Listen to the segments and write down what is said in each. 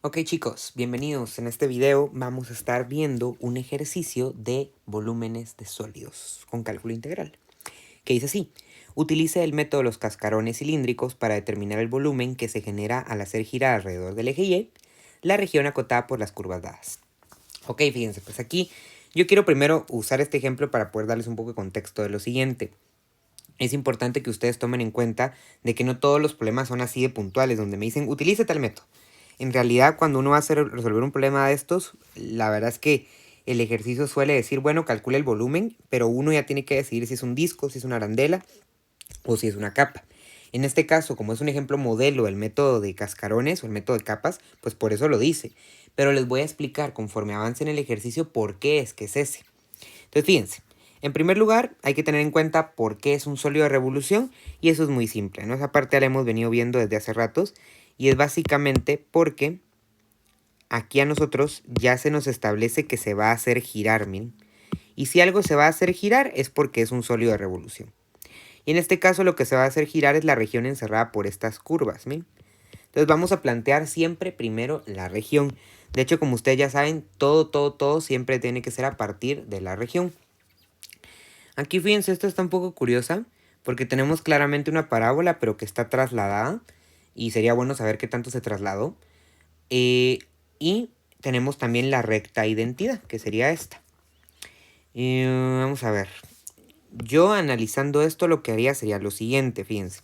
Ok chicos, bienvenidos. En este video vamos a estar viendo un ejercicio de volúmenes de sólidos con cálculo integral, que dice así: utilice el método de los cascarones cilíndricos para determinar el volumen que se genera al hacer girar alrededor del eje Y la región acotada por las curvas dadas. Ok, fíjense, pues aquí yo quiero primero usar este ejemplo para poder darles un poco de contexto de lo siguiente. Es importante que ustedes tomen en cuenta de que no todos los problemas son así de puntuales, donde me dicen utilice tal método. En realidad, cuando uno va a resolver un problema de estos, la verdad es que el ejercicio suele decir, bueno, calcule el volumen, pero uno ya tiene que decidir si es un disco, si es una arandela o si es una capa. En este caso, como es un ejemplo modelo del método de cascarones o el método de capas, pues por eso lo dice. Pero les voy a explicar conforme avance en el ejercicio por qué es que es ese. Entonces, fíjense. En primer lugar, hay que tener en cuenta por qué es un sólido de revolución, y eso es muy simple, ¿no? Esa parte ya la hemos venido viendo desde hace ratos, y es básicamente porque aquí a nosotros ya se nos establece que se va a hacer girar, miren. Y si algo se va a hacer girar es porque es un sólido de revolución. Y en este caso lo que se va a hacer girar es la región encerrada por estas curvas, miren. Entonces vamos a plantear siempre primero la región. De hecho, como ustedes ya saben, todo siempre tiene que ser a partir de la región. Aquí fíjense, esto está un poco curiosa, porque tenemos claramente una parábola, pero que está trasladada, y sería bueno saber qué tanto se trasladó. Y tenemos también la recta identidad, que sería esta. Vamos a ver. Yo analizando esto lo que haría sería lo siguiente, fíjense.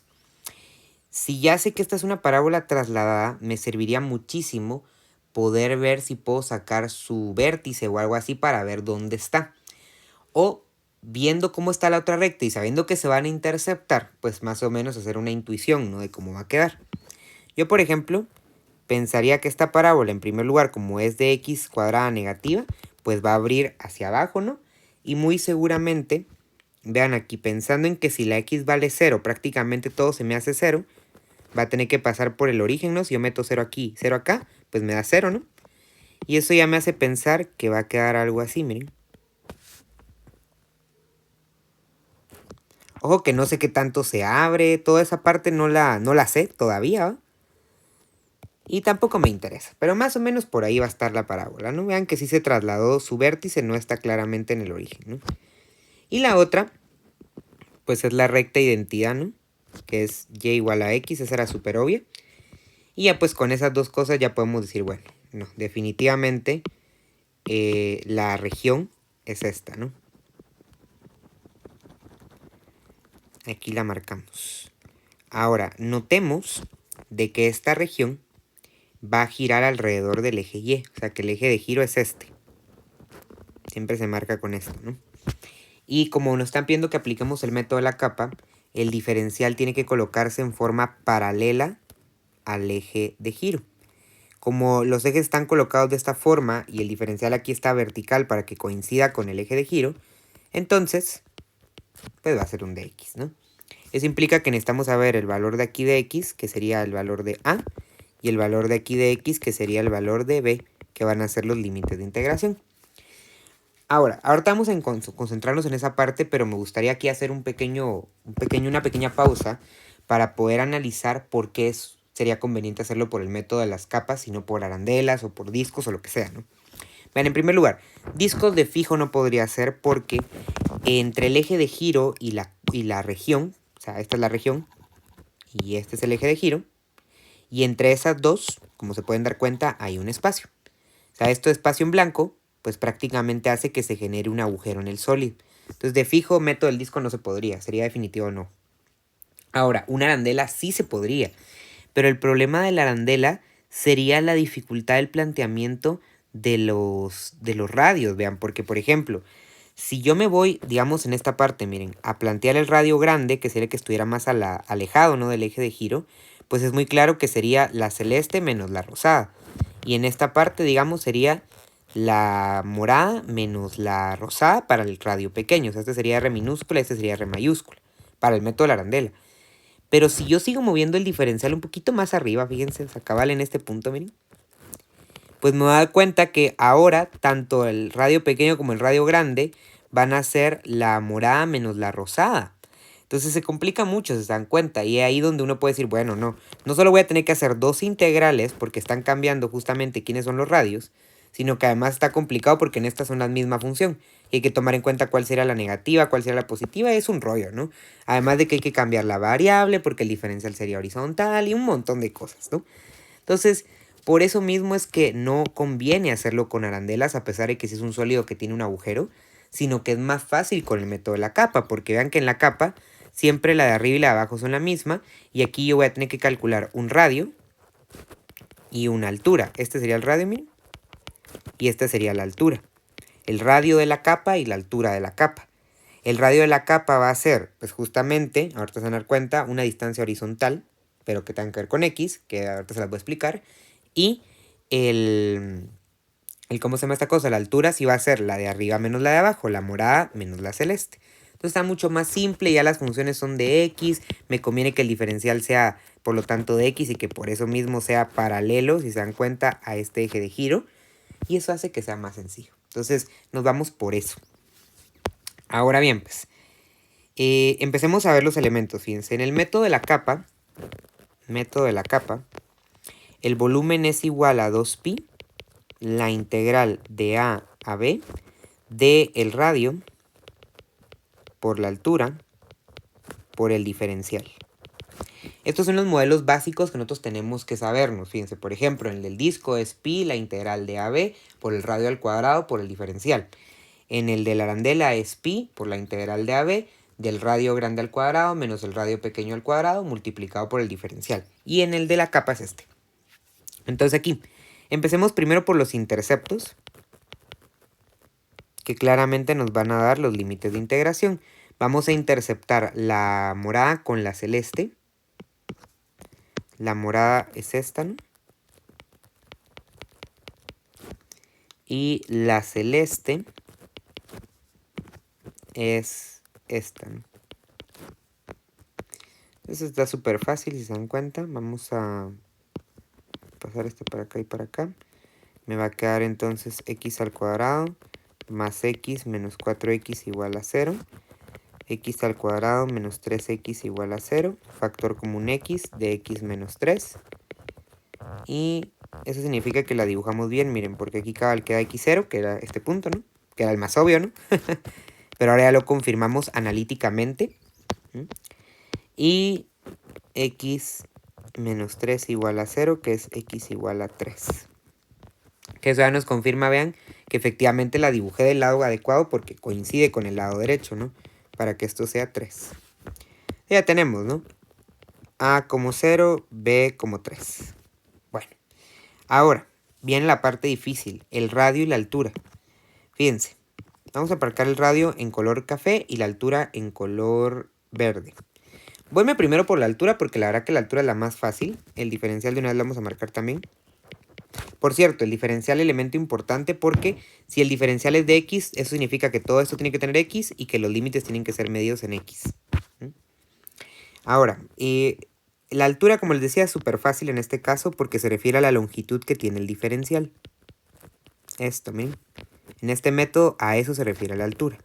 Si ya sé que esta es una parábola trasladada, me serviría muchísimo poder ver si puedo sacar su vértice o algo así para ver dónde está. O viendo cómo está la otra recta y sabiendo que se van a interceptar, pues más o menos hacer una intuición, ¿no? De cómo va a quedar. Yo, por ejemplo, pensaría que esta parábola, en primer lugar, como es de x cuadrada negativa, pues va a abrir hacia abajo, ¿no? Y muy seguramente, vean aquí, pensando en que si la x vale 0, prácticamente todo se me hace 0, va a tener que pasar por el origen, ¿no? Si yo meto 0 aquí, 0 acá, pues me da 0, ¿no? Y eso ya me hace pensar que va a quedar algo así, miren. Ojo que no sé qué tanto se abre, toda esa parte no la sé todavía, ¿va? Y tampoco me interesa, pero más o menos por ahí va a estar la parábola, ¿no? Vean que sí se trasladó, su vértice no está claramente en el origen, ¿no? Y la otra, pues es la recta identidad, ¿no? Que es y igual a x, esa era súper obvia. Y ya pues con esas dos cosas ya podemos decir, bueno, no, definitivamente la región es esta, ¿no? Aquí la marcamos. Ahora, notemos de que esta región va a girar alrededor del eje Y, o sea que el eje de giro es este. Siempre se marca con esto, ¿no? Y como nos están pidiendo que apliquemos el método de la capa, el diferencial tiene que colocarse en forma paralela al eje de giro. Como los ejes están colocados de esta forma y el diferencial aquí está vertical para que coincida con el eje de giro, entonces, pues va a ser un dx, ¿no? Eso implica que necesitamos saber el valor de aquí de x, que sería el valor de a, y el valor de aquí de x, que sería el valor de b, que van a ser los límites de integración. Ahora, ahorita vamos a concentrarnos en esa parte, pero me gustaría aquí hacer una pequeña pausa para poder analizar por qué sería conveniente hacerlo por el método de las capas y no por arandelas o por discos o lo que sea, ¿no? Vean, en primer lugar, discos de fijo no podría ser porque entre el eje de giro y la región, o sea, esta es la región y este es el eje de giro, y entre esas dos, como se pueden dar cuenta, hay un espacio. O sea, este espacio en blanco, pues prácticamente hace que se genere un agujero en el sólido. Entonces, de fijo, método del disco no se podría, sería definitivo o no. Ahora, una arandela sí se podría, pero el problema de la arandela sería la dificultad del planteamiento de los radios, vean, porque por ejemplo, si yo me voy, digamos en esta parte, miren, a plantear el radio grande, que sería el que estuviera más alejado, ¿no? Del eje de giro, pues es muy claro que sería la celeste menos la rosada. Y en esta parte, digamos, sería la morada menos la rosada para el radio pequeño. O sea, este sería R minúscula, este sería R mayúscula, para el método de la arandela. Pero si yo sigo moviendo el diferencial un poquito más arriba, fíjense, o sea, cabal en este punto, miren, pues me voy a dar cuenta que ahora tanto el radio pequeño como el radio grande van a ser la morada menos la rosada. Entonces se complica mucho, si se dan cuenta. Y ahí donde uno puede decir, bueno, no solo voy a tener que hacer dos integrales porque están cambiando justamente quiénes son los radios, sino que además está complicado porque en estas son la misma función. Y hay que tomar en cuenta cuál será la negativa, cuál será la positiva, es un rollo, ¿no? Además de que hay que cambiar la variable porque el diferencial sería horizontal y un montón de cosas, ¿no? Entonces, por eso mismo es que no conviene hacerlo con arandelas, a pesar de que si es un sólido que tiene un agujero, sino que es más fácil con el método de la capa, porque vean que en la capa siempre la de arriba y la de abajo son la misma, y aquí yo voy a tener que calcular un radio y una altura. Este sería el radio, miren, y esta sería la altura. El radio de la capa y la altura de la capa. El radio de la capa va a ser, pues justamente, ahorita se van a dar cuenta, una distancia horizontal, pero que tenga que ver con X, que ahorita se las voy a explicar, y ¿cómo se llama esta cosa? La altura sí va a ser la de arriba menos la de abajo, la morada menos la celeste. Entonces está mucho más simple, ya las funciones son de X, me conviene que el diferencial sea por lo tanto de X y que por eso mismo sea paralelo, si se dan cuenta, a este eje de giro. Y eso hace que sea más sencillo. Entonces nos vamos por eso. Ahora bien, pues, empecemos a ver los elementos. Fíjense, en el método de la capa, el volumen es igual a 2pi, la integral de A a B, de el radio por la altura por el diferencial. Estos son los modelos básicos que nosotros tenemos que sabernos. Fíjense, por ejemplo, en el del disco es pi, la integral de AB por el radio al cuadrado por el diferencial. En el de la arandela es pi por la integral de AB del radio grande al cuadrado menos el radio pequeño al cuadrado multiplicado por el diferencial. Y en el de la capa es este. Entonces aquí, empecemos primero por los interceptos, que claramente nos van a dar los límites de integración. Vamos a interceptar la morada con la celeste. La morada es esta, ¿no? Y la celeste es esta, ¿no? Eso está súper fácil, si se dan cuenta. Vamos a pasar este para acá y para acá. Me va a quedar entonces x al cuadrado más x menos 4x igual a 0. X al cuadrado menos 3x igual a 0. Factor común x de x menos 3. Y eso significa que la dibujamos bien, miren, porque aquí cabal queda x0, que era este punto, ¿no? Que era el más obvio, ¿no? Pero ahora ya lo confirmamos analíticamente. Y x menos 3 igual a 0, que es x igual a 3. Que eso ya nos confirma, vean, que efectivamente la dibujé del lado adecuado porque coincide con el lado derecho, ¿no? Para que esto sea 3. Ya tenemos, ¿no? A como 0, B como 3. Bueno, ahora viene la parte difícil, el radio y la altura. Fíjense, vamos a marcar el radio en color café y la altura en color verde. Voyme primero por la altura porque la verdad que la altura es la más fácil. El diferencial de una vez lo vamos a marcar también. Por cierto, el diferencial es elemento importante porque si el diferencial es de x, eso significa que todo esto tiene que tener x y que los límites tienen que ser medidos en x. Ahora, la altura, como les decía, es súper fácil en este caso porque se refiere a la longitud que tiene el diferencial. Esto, miren. En este método a eso se refiere la altura.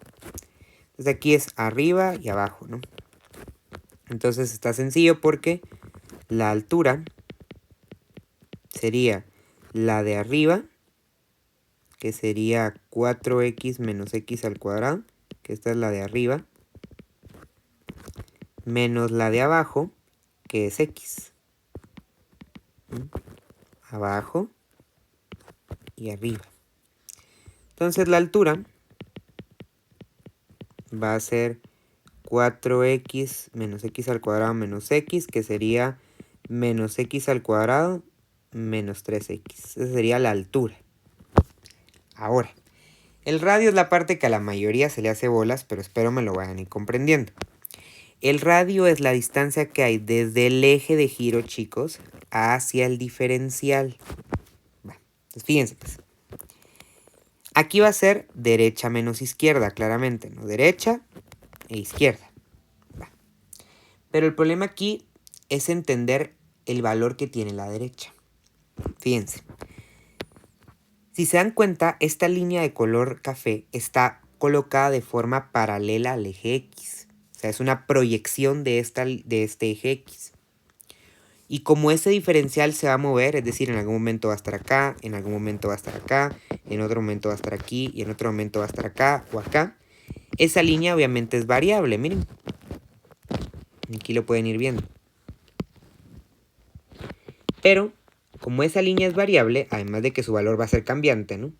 Entonces aquí es arriba y abajo, ¿no? Entonces está sencillo porque la altura sería la de arriba, que sería 4x menos x al cuadrado, que esta es la de arriba, menos la de abajo, que es x. Abajo y arriba. Entonces la altura va a ser 4x menos x al cuadrado menos x, que sería menos x al cuadrado menos 3x. Esa sería la altura. Ahora, el radio es la parte que a la mayoría se le hace bolas, pero espero me lo vayan a ir comprendiendo. El radio es la distancia que hay desde el eje de giro, chicos, hacia el diferencial. Entonces, fíjense, pues. Aquí va a ser derecha menos izquierda, claramente, ¿no? Derecha e izquierda. Pero el problema aquí es entender el valor que tiene la derecha. Fíjense. Si se dan cuenta, esta línea de color café está colocada de forma paralela al eje X. sea, es una proyección de este eje X. Y como ese diferencial se va a mover, es decir, en algún momento va a estar acá, en algún momento va a estar acá, en otro momento va a estar aquí y en otro momento va a estar acá o acá, esa línea obviamente es variable, miren. Aquí lo pueden ir viendo. Pero, como esa línea es variable, además de que su valor va a ser cambiante, ¿no?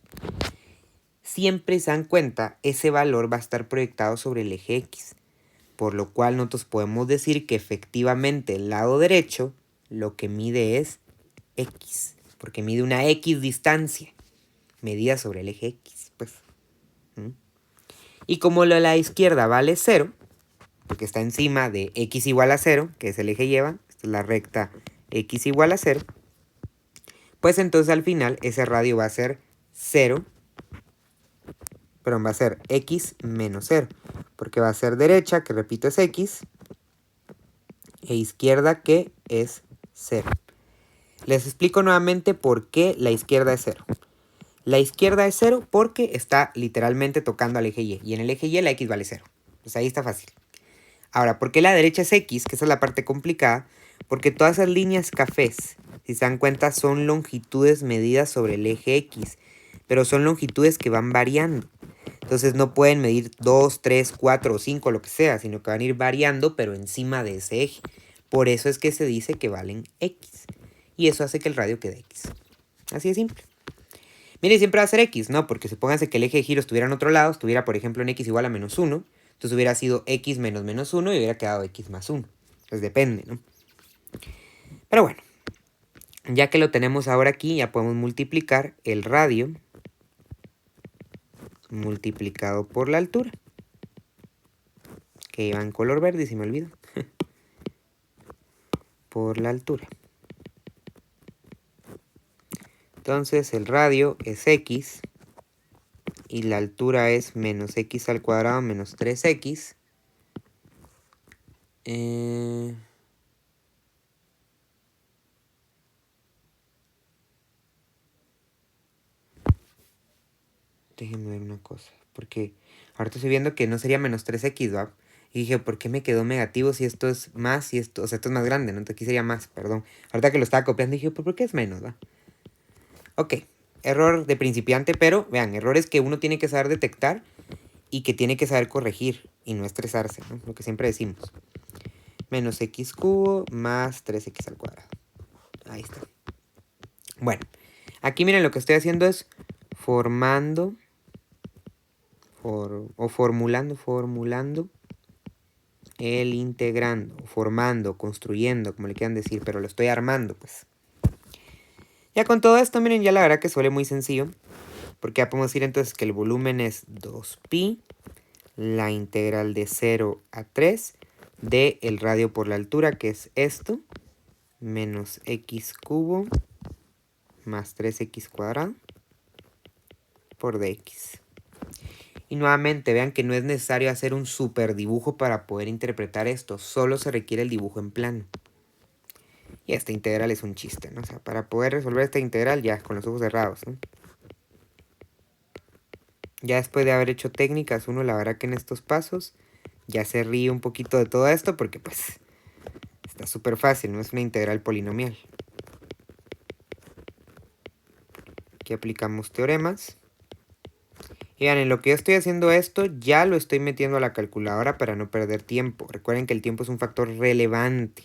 Siempre se dan cuenta, ese valor va a estar proyectado sobre el eje X. Por lo cual nosotros podemos decir que efectivamente el lado derecho lo que mide es X. Porque mide una X distancia, medida sobre el eje X, pues. Y como lo de la izquierda vale 0, porque está encima de X igual a 0, que es el eje lleva, esta es la recta X igual a 0, pues entonces al final ese radio va a ser 0, pero va a ser X menos 0, porque va a ser derecha, que repito es X, e izquierda, que es 0. Les explico nuevamente por qué la izquierda es 0. La izquierda es 0 porque está literalmente tocando al eje Y. Y en el eje Y la X vale 0. Pues ahí está fácil. Ahora, ¿por qué la derecha es X? Que esa es la parte complicada. Porque todas esas líneas cafés, si se dan cuenta, son longitudes medidas sobre el eje X. Pero son longitudes que van variando. Entonces no pueden medir 2, 3, 4 o 5, lo que sea, sino que van a ir variando, pero encima de ese eje. Por eso es que se dice que valen X. Y eso hace que el radio quede X. Así de simple. Mire, siempre va a ser X, ¿no? Porque supónganse que el eje de giro estuviera en otro lado, estuviera, por ejemplo, en X igual a menos 1. Entonces hubiera sido X menos menos 1 y hubiera quedado X más 1. Entonces depende, ¿no? Pero bueno, ya que lo tenemos ahora aquí, ya podemos multiplicar el radio multiplicado por la altura. Que iba en color verde y se me olvidó. Por la altura. Entonces el radio es X y la altura es menos X al cuadrado menos 3X. Déjenme ver una cosa, porque ahorita estoy viendo que no sería menos 3X, ¿va? Y dije, ¿por qué me quedó negativo si esto es más y esto, o sea, esto es más grande, ¿no? Entonces aquí sería más, perdón. Ahorita que lo estaba copiando dije, ¿por qué es menos, va? Ok, error de principiante, pero vean, errores que uno tiene que saber detectar y que tiene que saber corregir y no estresarse, ¿no? Lo que siempre decimos. Menos X cubo más 3X al cuadrado. Ahí está. Bueno, aquí miren lo que estoy haciendo es formulando el integrando, formando, construyendo, como le quieran decir, pero lo estoy armando, pues. Ya con todo esto, miren, ya la verdad que suele muy sencillo, porque ya podemos decir entonces que el volumen es 2pi, la integral de 0 a 3 de el radio por la altura, que es esto, menos x cubo más 3x cuadrado por dx. Y nuevamente vean que no es necesario hacer un super dibujo para poder interpretar esto, solo se requiere el dibujo en plano. Y esta integral es un chiste, ¿no? O sea, para poder resolver esta integral ya con los ojos cerrados, ¿no? Ya después de haber hecho técnicas, uno la verdad que en estos pasos ya se ríe un poquito de todo esto porque pues está súper fácil, no es una integral polinomial. Aquí aplicamos teoremas. Y vean, en lo que yo estoy haciendo esto, ya lo estoy metiendo a la calculadora para no perder tiempo. Recuerden que el tiempo es un factor relevante.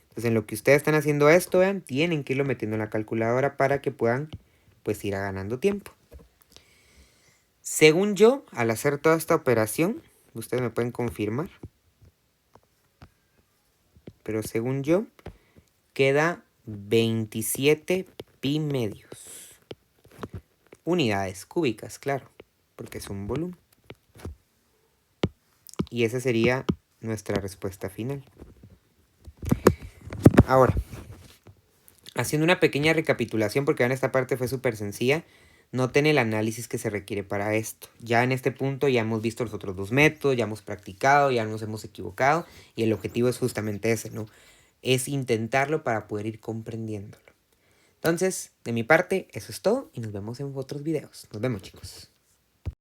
Entonces, en lo que ustedes están haciendo esto, vean, tienen que irlo metiendo en la calculadora para que puedan, pues, ir ganando tiempo. Según yo, al hacer toda esta operación, ustedes me pueden confirmar, pero según yo, queda 27 pi medios. Unidades cúbicas, claro, porque es un volumen. Y esa sería nuestra respuesta final. Ahora, haciendo una pequeña recapitulación, porque en esta parte fue súper sencilla, noten el análisis que se requiere para esto. Ya en este punto ya hemos visto los otros dos métodos, ya hemos practicado, ya nos hemos equivocado, y el objetivo es justamente ese, ¿no? Es intentarlo para poder ir comprendiéndolo. Entonces, de mi parte, eso es todo, y nos vemos en otros videos. Nos vemos, chicos.